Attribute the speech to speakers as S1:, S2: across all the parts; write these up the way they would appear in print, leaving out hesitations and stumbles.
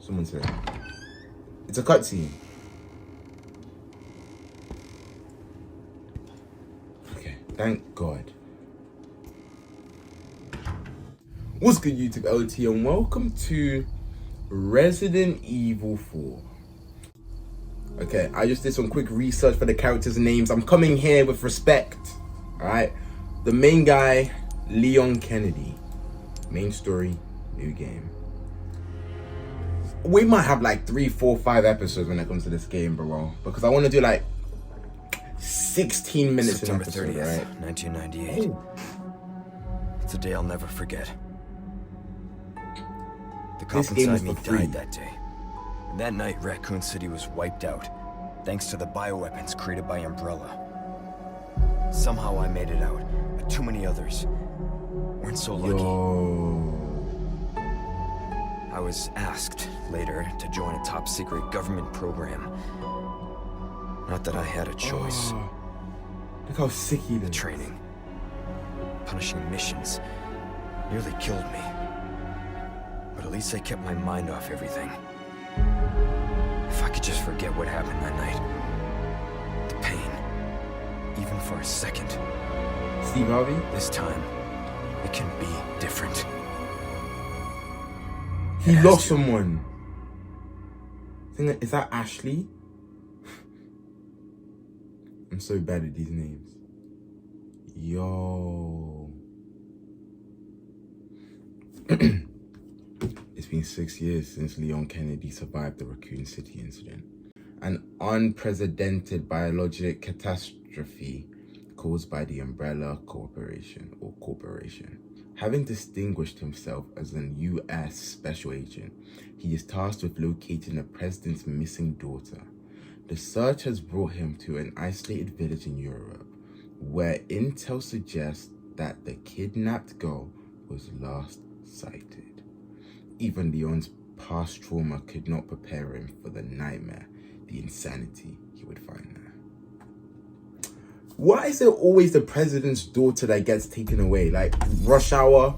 S1: Someone said. It's a cutscene. Okay, thank God. What's good, YouTube LT, and welcome to Resident Evil 4. Okay, I just did some quick research for the characters' names. I'm coming here with respect. Alright? The main guy, Leon Kennedy. Main story, new game. We might have like 3, 4, 5 episodes when it comes to this game, bro. Because I want to do like 16 minutes
S2: September
S1: in episode,
S2: 30th,
S1: right?
S2: 1998.
S1: Oh.
S2: It's a day I'll never forget. The cop
S1: This game was
S2: inside me
S1: for free.
S2: died that day. And that night, Raccoon City was wiped out, thanks to the bioweapons created by Umbrella. Somehow I made it out, but too many others weren't so lucky.
S1: Yo.
S2: I was asked later to join a top-secret government program. Not that I had a choice.
S1: Oh. Look how sick he
S2: The
S1: looks.
S2: training, punishing missions, nearly killed me. But at least I kept my mind off everything. If I could just forget what happened that night. The pain, even for a second.
S1: Steve Harvey?
S2: This time, it can be different.
S1: He
S2: It has
S1: lost
S2: to.
S1: someone. Is that Ashley? I'm so bad at these names. Yo. It's been 6 years since Leon Kennedy survived the Raccoon City incident. An unprecedented biologic catastrophe caused by the Umbrella Corporation. Having distinguished himself as an U.S. special agent, he is tasked with locating the president's missing daughter. The search has brought him to an isolated village in Europe, where intel suggests that the kidnapped girl was last sighted. Even Leon's past trauma could not prepare him for the nightmare, the insanity he would find there. Why is it always the president's daughter that gets taken away? Like Rush Hour?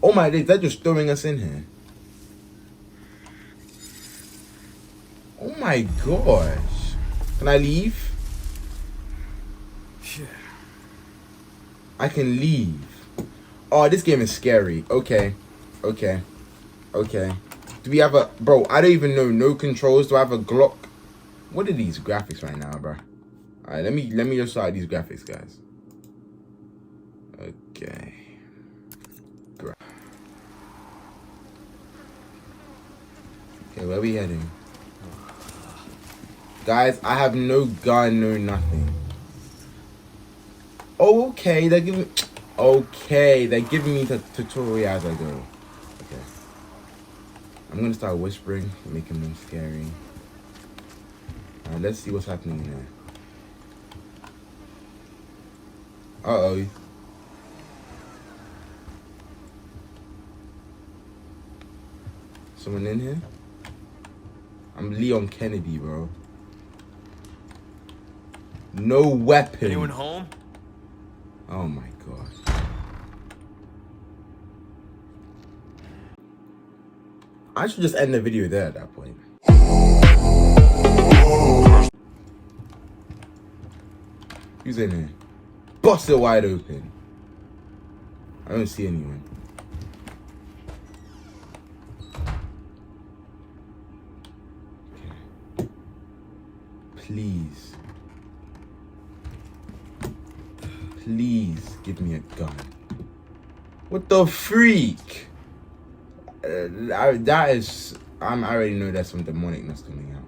S1: Oh my days, they're just throwing us in here. Oh my gosh. Can I leave?
S2: Yeah.
S1: I can leave. Oh, this game is scary. Okay. Do we have a... Bro, I don't even know. No controls. Do I have a Glock? What are these graphics right now, bro? Alright, let me just start these graphics, guys. Okay. Okay, where are we heading? Guys, I have no gun, no nothing. Okay, they're giving... Okay, they're giving me the tutorial as I go. Okay. I'm gonna start whispering, making them scary. Alright, let's see what's happening here. Uh-oh. Someone in here? I'm Leon Kennedy, bro. No weapon.
S2: Anyone home?
S1: Oh my god. I should just end the video there at that point. Who's in here? Bust it wide open. I don't see anyone. Okay. Please. Please give me a gun. What the freak? That is... I already know there's some demonicness coming out.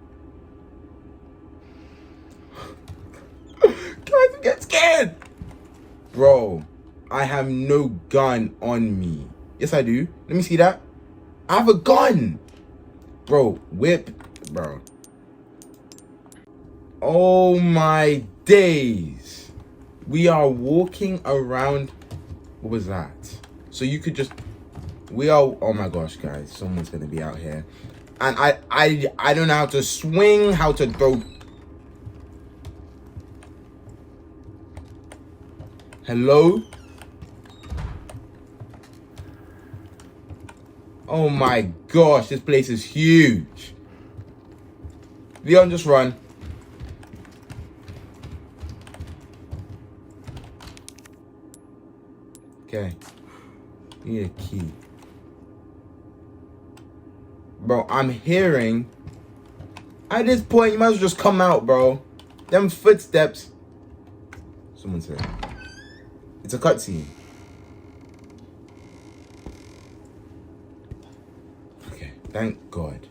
S1: Guys, get scared! Bro, I have no gun on me. Yes, I do. Let me see that. I have a gun! Bro, whip. Bro. Oh my days. We are walking around. What was that? So you could just... We are... Oh my gosh, guys. Someone's going to be out here. And I don't know how to swing, how to throw... Hello? Oh my gosh, this place is huge. Leon, just run. Okay. Need a key. Bro, I'm hearing... At this point, you might as well just come out, bro. Them footsteps. Someone said. It's a cutscene. Okay, thank God.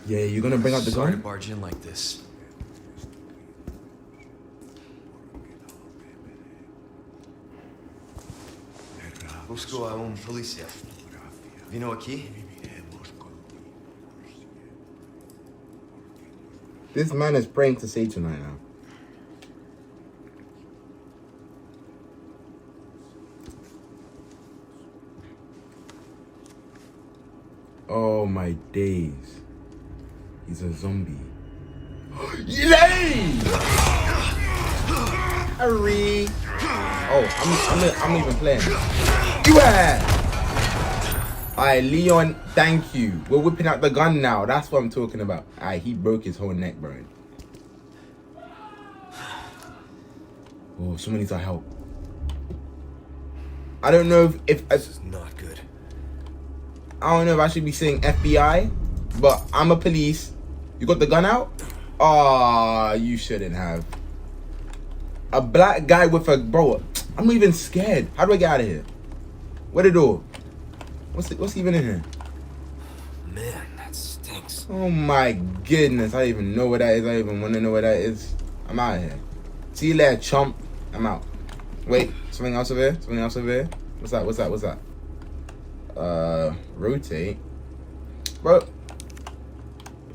S1: Yeah, you're gonna bring out the
S2: Sorry to
S1: gun?
S2: barge in like this. Busco a un policía. Vino aquí?
S1: This man is praying to Satan right now. Oh my days. He's a zombie. Yay! Hurry! Oh, I'm even playing. Yeah! Alright, Leon, thank you. We're whipping out the gun now. That's what I'm talking about. Alright, he broke his whole neck, bro. Oh, someone needs our help. I don't know if
S2: This is not good.
S1: I don't know if I should be saying FBI, but I'm a police. You got the gun out? Ah, you shouldn't have. A black guy with a... Bro, I'm not even scared. How do I get out of here? Where the door? What's even in here?
S2: Man, that stinks.
S1: Oh my goodness. I don't even know what that is. I don't even want to know what that is. I'm out of here. See you later, chump. I'm out. Wait, something else over here? Something else over here? What's that? What's that? What's that? Rotate. Bro.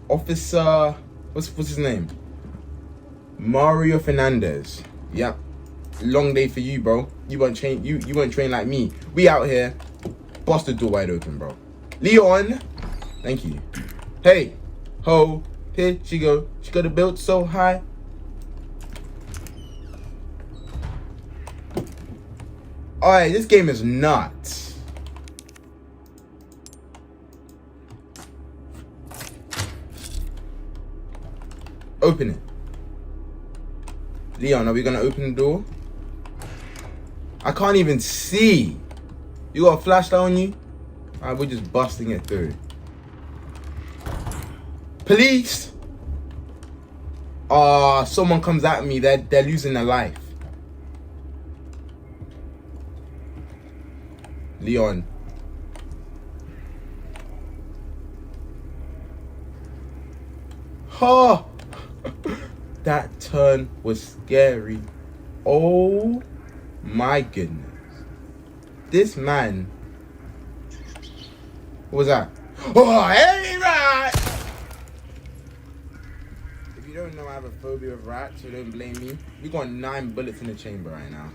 S1: Officer... What's his name? Mario Fernandez. Yep. Long day for you, bro. You weren't trained. You weren't trained like me. We out here. Bust the door wide open, bro. Leon. Thank you. Hey. Ho. Here she go. She got a build so high. Alright, this game is nuts. Open it. Leon, are we gonna open the door? I can't even see. You got a flashlight on you? Alright, we're just busting it through. Police! Someone comes at me. They're losing their life. Leon. Oh! That turn was scary. Oh my goodness. This man. What was that? Oh, hey, rat! If you don't know, I have a phobia of rats, so don't blame me. We got 9 bullets in the chamber right now.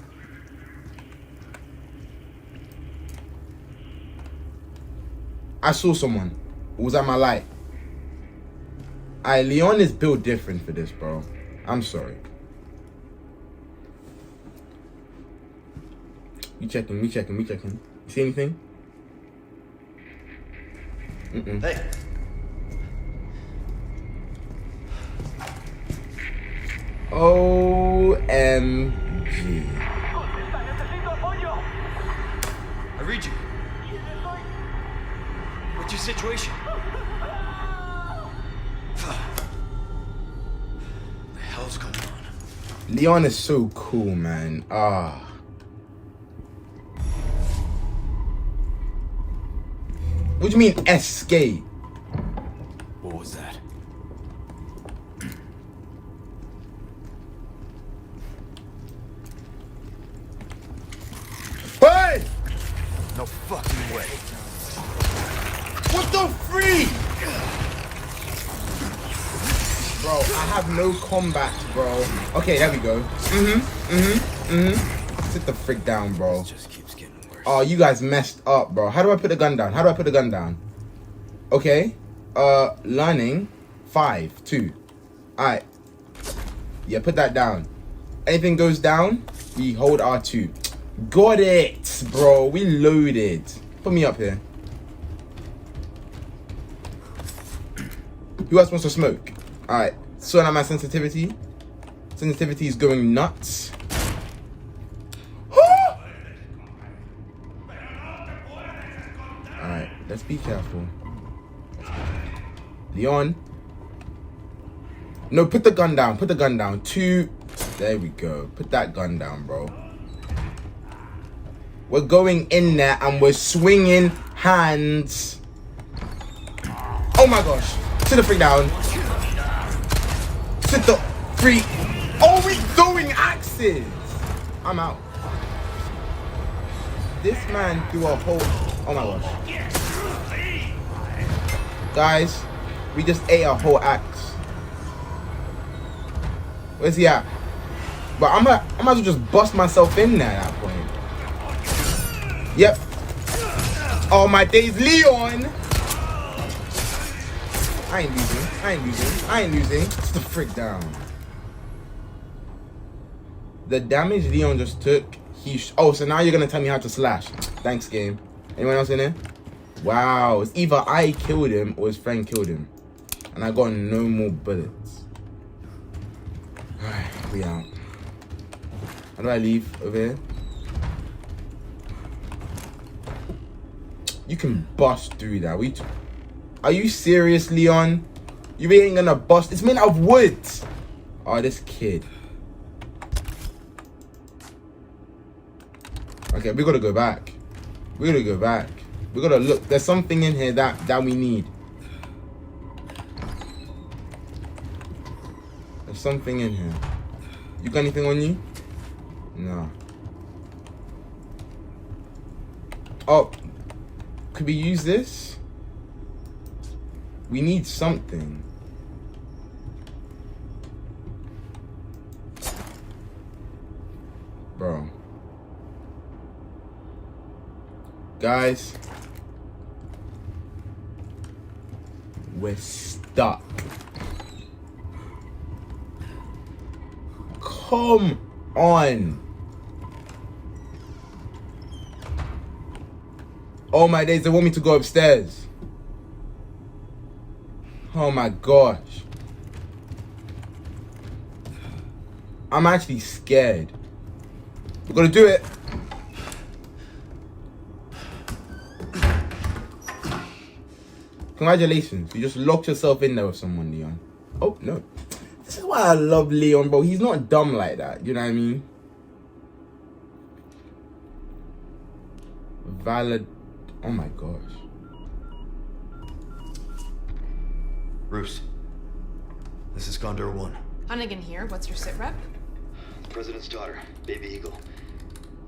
S1: I saw someone. It was at my light. Leon is built different for this, bro. I'm sorry. We checking. You see anything? Mm-mm.
S2: Hey.
S1: OMG.
S2: I read you. What's your situation? The hell's going on?
S1: Leon is so cool, man. What do you mean escape?
S2: What was that?
S1: Hey!
S2: No fucking way.
S1: What the freak? Bro, I have no combat, bro. Okay, there we go. Sit the frick down, bro.
S2: This just keeps getting worse.
S1: Oh, you guys messed up, bro. How do I put the gun down? Okay. Learning. 5, 2. Alright. Yeah, put that down. Anything goes down, we hold R2. Got it, bro. We loaded. Put me up here. Who else wants to smoke? Alright, sorting out my sensitivity. Sensitivity is going nuts. Alright, let's be careful. Leon. No, put the gun down. Put the gun down. 2. There we go. Put that gun down, bro. We're going in there and we're swinging hands. Oh my gosh. Sit the freak down. Sit the freak. Oh, we throwing axes. I'm out. This man threw a whole. Oh my gosh. Guys, we just ate a whole axe. Where's he at? But I might as well just bust myself in there at that point. Yep. Oh my days, Leon! I ain't losing. I ain't losing. I ain't losing. Sit the frick down. The damage Leon just took, oh, so now you're gonna tell me how to slash. Thanks, game. Anyone else in there? Wow, it's either I killed him or his friend killed him. And I got no more bullets. Alright, we out. How do I leave over here? You can bust through that. Are you serious, Leon? You really ain't gonna bust. It's made out of wood. Oh, this kid. Okay, we gotta go back. We gotta go back. We gotta look. There's something in here that we need. There's something in here. You got anything on you? No. Oh, could we use this? We need something. Bro. Guys. We're stuck. Come on. Oh my days, they want me to go upstairs. Oh my gosh. I'm actually scared. We're gonna do it. Congratulations, you just locked yourself in there with someone, Leon. Oh, no. This is why I love Leon, bro. He's not dumb like that, you know what I mean? Valid. Oh my gosh.
S3: Bruce, this is Condor 1.
S4: Hunnigan here. What's your sit rep?
S3: The President's daughter, Baby Eagle.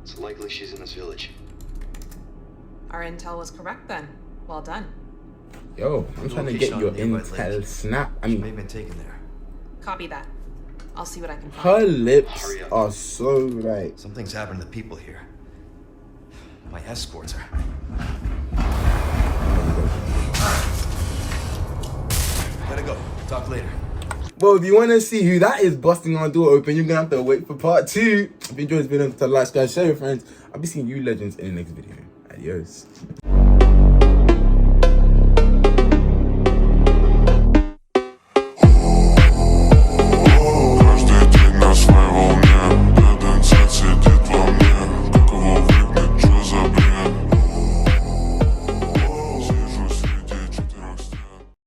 S3: It's likely she's in this village.
S4: Our intel was correct then. Well done.
S1: Yo, I'm trying to get your intel snap. I mean,
S3: She may have been taken there.
S4: Copy that. I'll see what I can find.
S1: her lips
S3: Hurry up.
S1: are so like.
S3: Something's happened to the people here. My escorts are. Gotta go. Talk later.
S1: Well, if you want to see who that is busting our door open, you're going to have to wait for part 2. If you enjoyed this video, like, subscribe, share with your friends. I'll be seeing you legends in the next video. Adios.